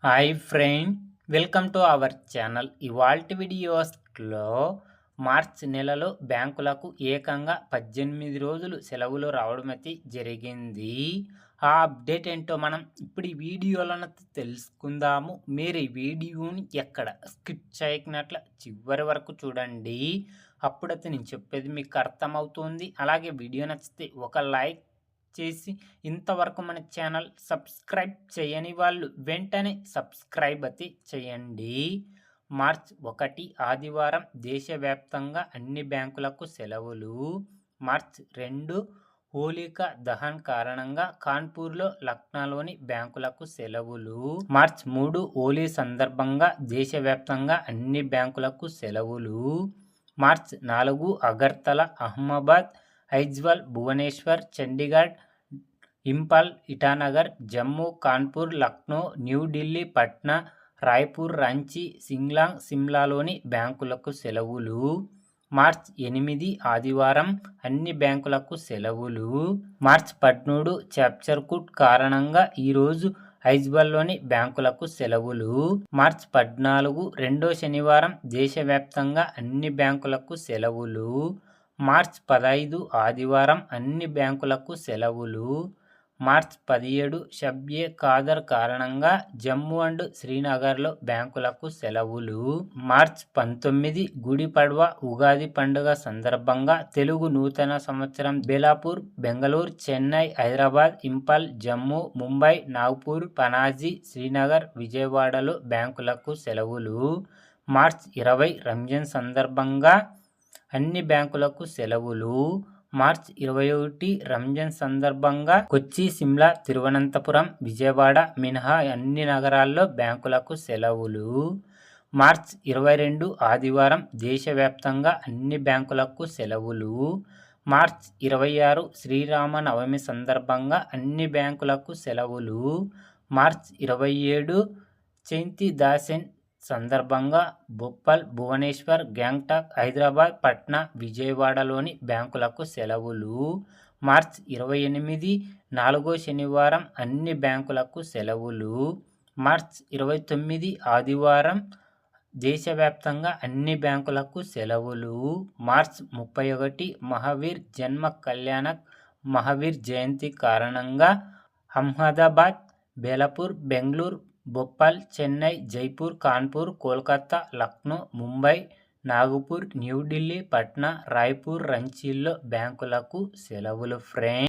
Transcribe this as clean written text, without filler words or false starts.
Hi friend, welcome to our channel. ఇవాల్టి వీడియోస్లో March నెలలో బ్యాంకులకు ఏకంగా 18 రోజులు సెలవులు రావడం అయితే జరిగింది. ఆ అప్డేట్ ఏంటో మనం ఇప్పుడు ఈ వీడియోలో తెలుసుకుందాము. మీరు ఈ వీడియోని ఎక్కడ స్కిప్ చేయకున్నట్ల చివరి వరకు చూడండి. అప్పుడైతే నేను చెప్పేది మీకు అర్థమవుతుంది. అలాగే వీడియో నచ్చితే ఒక లైక్ చేసి ఇంతవరకు మన ఛానల్ సబ్స్క్రైబ్ చేయని వాళ్ళు వెంటనే సబ్స్క్రైబ్ అయితే చేయండి. మార్చ్ 1 ఆదివారం దేశవ్యాప్తంగా అన్ని బ్యాంకులకు సెలవులు. మార్చ్ 2 హోలికా దహన్ కారణంగా కాన్పూర్లో, లక్నోలోని బ్యాంకులకు సెలవులు. మార్చ్ 3 హోలీ సందర్భంగా దేశవ్యాప్తంగా అన్ని బ్యాంకులకు సెలవులు. మార్చ్ 4 అగర్తల, అహ్మదాబాద్, ఐజ్వాల్, భువనేశ్వర్, చండీగఢ్, ఇంపాల్, ఇటానగర్, జమ్మూ, కాన్పూర్, లక్నో, న్యూఢిల్లీ, పట్నా, రాయ్పూర్, రాంచీ, సింగ్లాంగ్, సిమ్లాలోని బ్యాంకులకు సెలవులు. మార్చ్ 8 ఆదివారం అన్ని బ్యాంకులకు సెలవులు. మార్చ్ 13 చాప్చర్కూట్ కారణంగా ఈరోజు ఐజ్వాల్లోని బ్యాంకులకు సెలవులు. మార్చ్ 14 రెండో శనివారం దేశవ్యాప్తంగా అన్ని బ్యాంకులకు సెలవులు. మార్చ్ 15 ఆదివారం అన్ని బ్యాంకులకు సెలవులు. మార్చ్ 17 షబ్-ఏ ఖాదర్ కారణంగా జమ్మూ అండ్ శ్రీనగర్లో బ్యాంకులకు సెలవులు. మార్చ్ 19 గుడి పడ్వా, ఉగాది పండుగ సందర్భంగా తెలుగు నూతన సంవత్సరం బెలాపూర్, బెంగళూరు, చెన్నై, హైదరాబాద్, ఇంపాల్, జమ్మూ, ముంబై, నాగ్పూర్, పనాజీ, శ్రీనగర్, విజయవాడలో బ్యాంకులకు సెలవులు. మార్చ్ 20 రంజాన్ సందర్భంగా అన్ని బ్యాంకులకు సెలవులు. మార్చ్ 21 రంజాన్ సందర్భంగా కొచ్చి, సిమ్లా, తిరువనంతపురం, విజయవాడ మినహా అన్ని నగరాల్లో బ్యాంకులకు సెలవులు. మార్చ్ 22 ఆదివారం దేశవ్యాప్తంగా అన్ని బ్యాంకులకు సెలవులు. మార్చ్ 26 శ్రీరామనవమి సందర్భంగా అన్ని బ్యాంకులకు సెలవులు. మార్చ్ 27 చైతీ దాసెన్ సందర్భంగా భోపాల్, భువనేశ్వర్, గ్యాంగ్టాక్, హైదరాబాద్, పట్నా, విజయవాడలోని బ్యాంకులకు సెలవులు. మార్చ్ 28 నాలుగో శనివారం అన్ని బ్యాంకులకు సెలవులు. మార్చ్ 29 ఆదివారం దేశవ్యాప్తంగా అన్ని బ్యాంకులకు సెలవులు. మార్చ్ 31 మహావీర్ జన్మ కళ్యాణక్ మహావీర్ జయంతి కారణంగా అహ్మదాబాద్, బెలాపూర్, బెంగళూరు, భోపాల్, చెన్నై, జైపూర్, కాన్పూర్, కోల్కతా, లక్నో, ముంబై, నాగపూర్, న్యూఢిల్లీ, పట్నా, రాయ్పూర్, రాంచీల్లో బ్యాంకులకు సెలవులు ఫ్రెండ్స్.